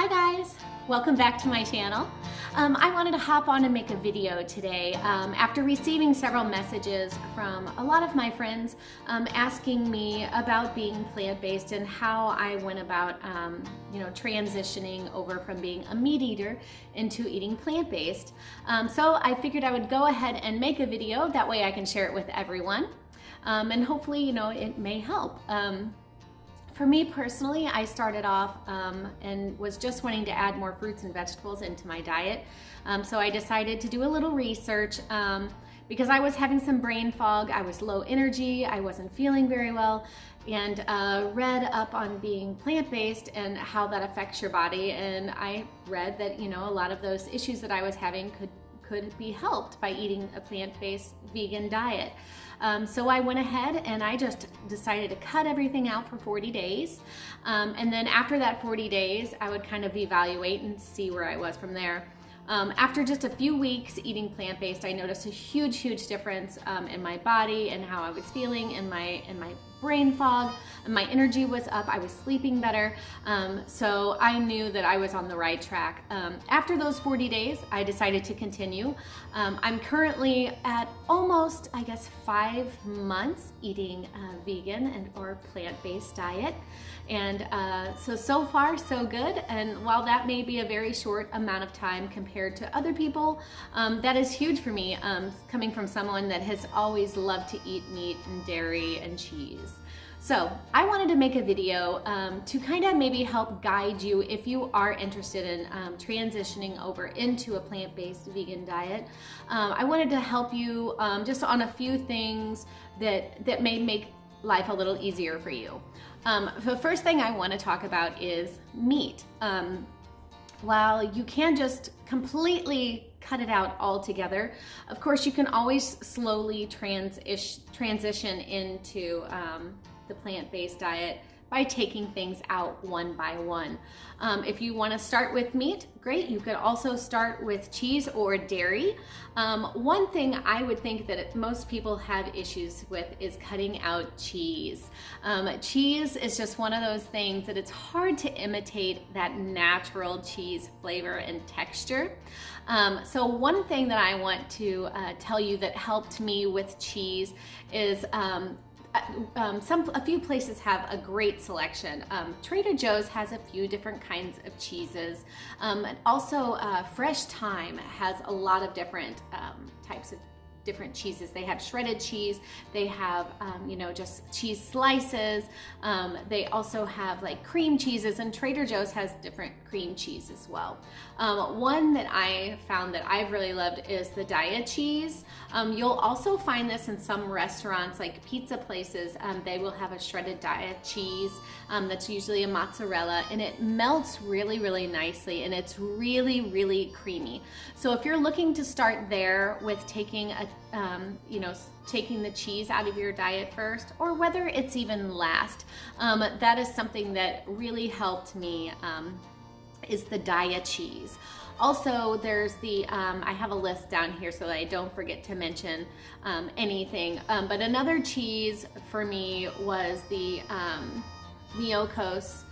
Hi guys, welcome back to my channel. I wanted to hop on and make a video today after receiving several messages from a lot of my friends asking me about being plant-based and how I went about transitioning over from being a meat eater into eating plant-based. So I figured I would go ahead and make a video, that way I can share it with everyone and hopefully it may help. For me personally, I started off and was just wanting to add more fruits and vegetables into my diet. So I decided to do a little research because I was having some brain fog, I was low energy, I wasn't feeling very well, and read up on being plant-based and how that affects your body. And I read that, a lot of those issues that I was having could be helped by eating a plant-based vegan diet. So I went ahead and I just decided to cut everything out for 40 days. And then after that 40 days, I would kind of evaluate and see where I was from there. After just a few weeks eating plant-based, I noticed a huge difference in my body and how I was feeling, in my brain fog, and my energy was up, I was sleeping better. So I knew that I was on the right track. After those 40 days, I decided to continue. I'm currently at almost, 5 months eating a vegan and or plant-based diet. And so far so good. And while that may be a very short amount of time compared to other people, that is huge for me, coming from someone that has always loved to eat meat and dairy and cheese. So I wanted to make a video to kind of maybe help guide you if you are interested in transitioning over into a plant-based vegan diet. I wanted to help you just on a few things that may make life a little easier for you. The first thing I want to talk about is meat. While you can just completely cut it out altogether, of course you can always slowly transition into the plant-based diet by taking things out one by one. If you want to start with meat, great. You could also start with cheese or dairy. One thing I would think that most people have issues with is cutting out cheese. Cheese is just one of those things that it's hard to imitate that natural cheese flavor and texture. So one thing that I want to tell you that helped me with cheese is a few places have a great selection. Trader Joe's has a few different kinds of cheeses. And also Fresh Thyme has a lot of different types of different cheeses. They have shredded cheese, they have just cheese slices, they also have like cream cheeses, and Trader Joe's has different cream cheese as well. One that I found that I've really loved is the Daiya cheese. You'll also find this in some restaurants like pizza places. They will have a shredded Daiya cheese that's usually a mozzarella, and it melts really nicely, and it's really creamy. So if you're looking to start there with taking taking the cheese out of your diet first, or whether it's even last, that is something that really helped me, is the Daiya cheese. Also, there's the, I have a list down here so that I don't forget to mention anything, but another cheese for me was the Miyoko's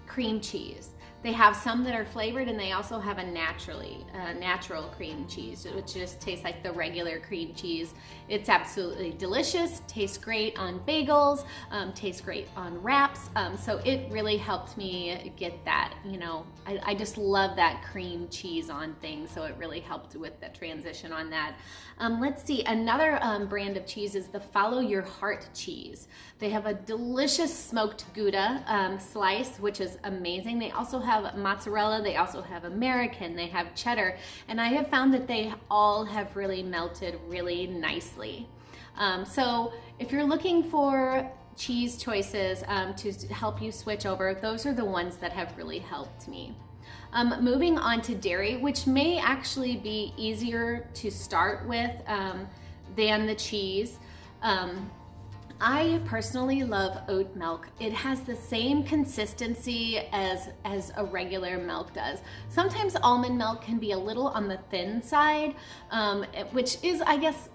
cream cheese. They have some that are flavored, and they also have a natural cream cheese, which just tastes like the regular cream cheese. It's absolutely delicious, tastes great on bagels, tastes great on wraps. So it really helped me get that, I just love that cream cheese on things. So it really helped with the transition on that. Let's see, another brand of cheese is the Follow Your Heart cheese. They have a delicious smoked Gouda slice, which is amazing. They also have mozzarella, they also have American, they have cheddar, and I have found that they all have really melted really nicely. So if you're looking for cheese choices to help you switch over, those are the ones that have really helped me. Moving on to dairy, which may actually be easier to start with than the cheese. I personally love oat milk. It has the same consistency as a regular milk does. Sometimes almond milk can be a little on the thin side, which is, I guess,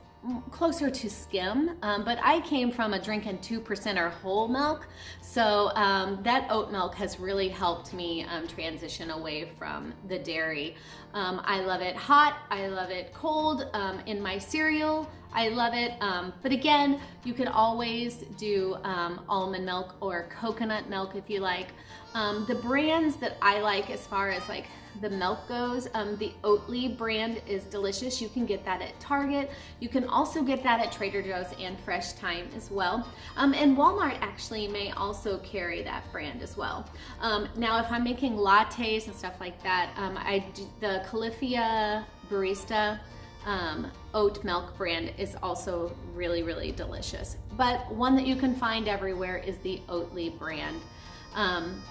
closer to skim, but I came from a drinking 2% or whole milk, so that oat milk has really helped me transition away from the dairy. I love it hot, I love it cold, in my cereal, I love it, but again, you can always do almond milk or coconut milk if you like. The brands that I like as far as like the milk goes, the Oatly brand is delicious. You can get that at Target. You can also get that at Trader Joe's and Fresh Thyme as well. And Walmart actually may also carry that brand as well. Now, if I'm making lattes and stuff like that, I do the Califia Barista oat milk brand is also really, really delicious. But one that you can find everywhere is the Oatly brand.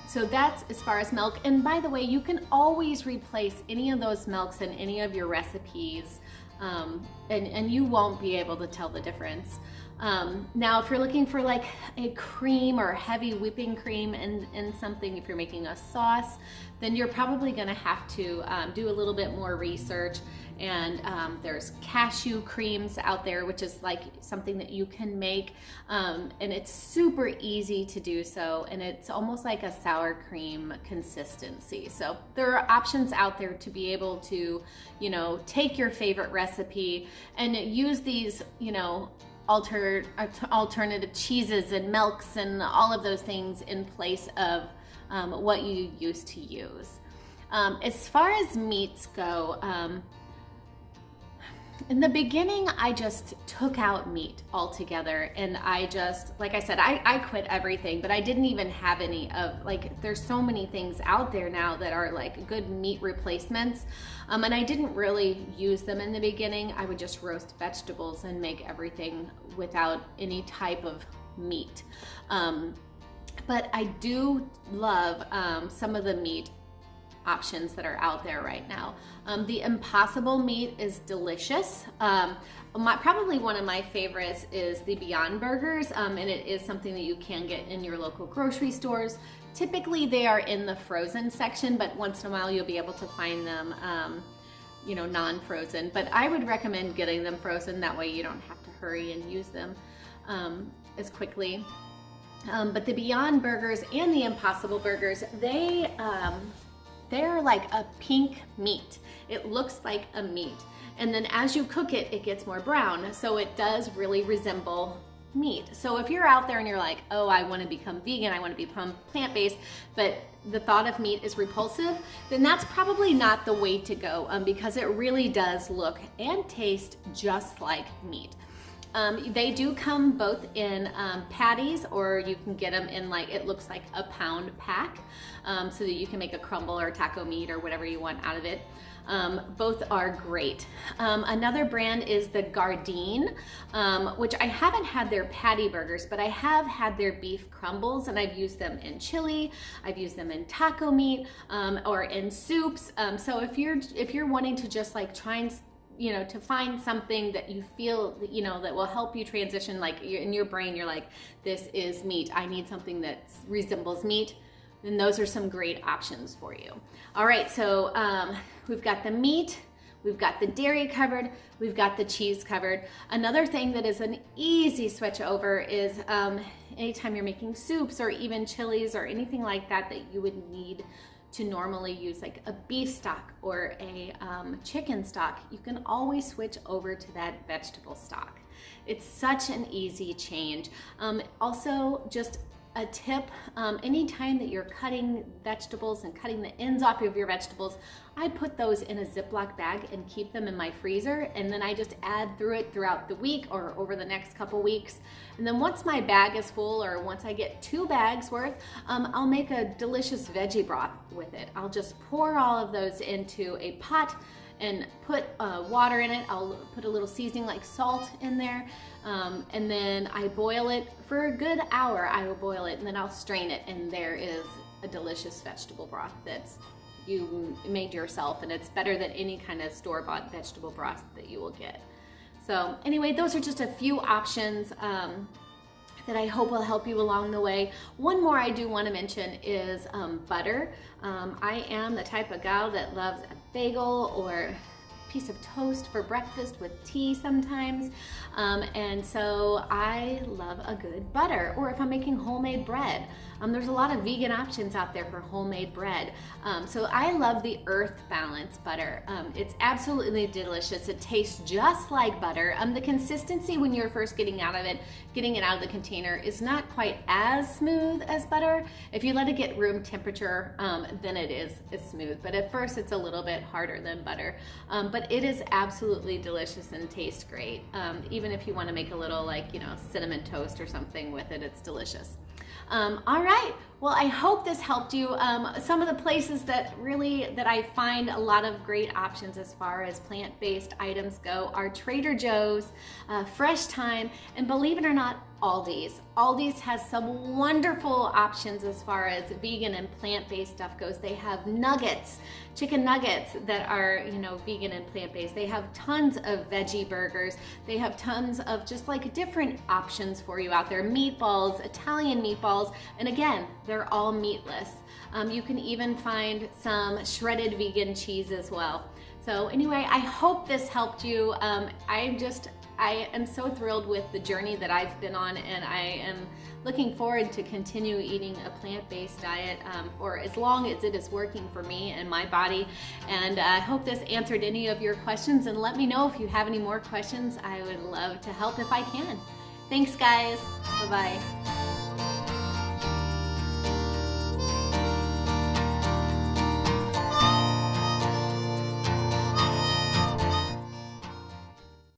So that's as far as milk. And by the way, you can always replace any of those milks in any of your recipes, and you won't be able to tell the difference. Now, if you're looking for like a cream or heavy whipping cream in something, if you're making a sauce, then you're probably gonna have to do a little bit more research. And there's cashew creams out there, which is like something that you can make, and it's super easy to do so, and it's almost like a sour cream consistency. So there are options out there to be able to, you know, take your favorite recipe and use these, you know, alternative cheeses and milks and all of those things in place of what you used to use. As far as meats go, in the beginning, I just took out meat altogether, and I just, like I said, I quit everything, but I didn't even have any of, like, there's so many things out there now that are like good meat replacements, and I didn't really use them in the beginning. I would just roast vegetables and make everything without any type of meat. But I do love some of the meat options that are out there right now. The Impossible meat is delicious. Probably one of my favorites is the Beyond Burgers, and it is something that you can get in your local grocery stores. Typically they are in the frozen section, but once in a while you'll be able to find them you know, non-frozen. But I would recommend getting them frozen, that way you don't have to hurry and use them as quickly. But the Beyond Burgers and the Impossible Burgers, they're like a pink meat. It looks like a meat. And then as you cook it, it gets more brown. So it does really resemble meat. So if you're out there and you're like, oh, I want to become vegan, I want to become plant-based, but the thought of meat is repulsive, then that's probably not the way to go, because it really does look and taste just like meat. They do come both in patties, or you can get them in, like, it looks like a pound pack, so that you can make a crumble or taco meat or whatever you want out of it. Both are great. Another brand is the Gardein, which I haven't had their patty burgers, but I have had their beef crumbles, and I've used them in chili, I've used them in taco meat, or in soups. So if you're wanting to just like try and, you know, to find something that you feel, you know, that will help you transition, like in your brain, you're like, this is meat, I need something that resembles meat, then those are some great options for you. All right, so we've got the meat, we've got the dairy covered, we've got the cheese covered. Another thing that is an easy switch over is anytime you're making soups or even chilies or anything like that that you would need to normally use, like a beef stock or a chicken stock, you can always switch over to that vegetable stock. It's such an easy change. Also, just a tip, anytime that you're cutting vegetables and cutting the ends off of your vegetables, I put those in a Ziploc bag and keep them in my freezer, and then I just add through it throughout the week or over the next couple weeks. And then once my bag is full, or once I get 2 bags worth, I'll make a delicious veggie broth with it. I'll just pour all of those into a pot and put water in it. I'll put a little seasoning like salt in there, and then I boil it for a good hour. I will boil it, and then I'll strain it, and there is a delicious vegetable broth that's you made yourself, and it's better than any kind of store-bought vegetable broth that you will get. So anyway, those are just a few options that I hope will help you along the way. One more I do want to mention is butter. I am the type of gal that loves a bagel or piece of toast for breakfast with tea sometimes. And so I love a good butter. Or if I'm making homemade bread, there's a lot of vegan options out there for homemade bread. So I love the Earth Balance butter. It's absolutely delicious. It tastes just like butter. The consistency when you're first getting it out of the container is not quite as smooth as butter. If you let it get room temperature, then it's smooth. But at first it's a little bit harder than butter. But it is absolutely delicious and tastes great. Even if you want to make a little cinnamon toast or something with it, it's delicious. All right, well, I hope this helped you. Some of the places that I find a lot of great options as far as plant-based items go are Trader Joe's, Fresh Thyme, and believe it or not, Aldi's. Aldi's has some wonderful options as far as vegan and plant-based stuff goes. They have nuggets, chicken nuggets that are, vegan and plant-based. They have tons of veggie burgers. They have tons of just like different options for you out there. Meatballs, Italian meatballs, and again, they're all meatless. You can even find some shredded vegan cheese as well. So anyway, I hope this helped you. I am so thrilled with the journey that I've been on, and I am looking forward to continue eating a plant-based diet for as long as it is working for me and my body. And I hope this answered any of your questions, and let me know if you have any more questions. I would love to help if I can. Thanks, guys. Bye-bye.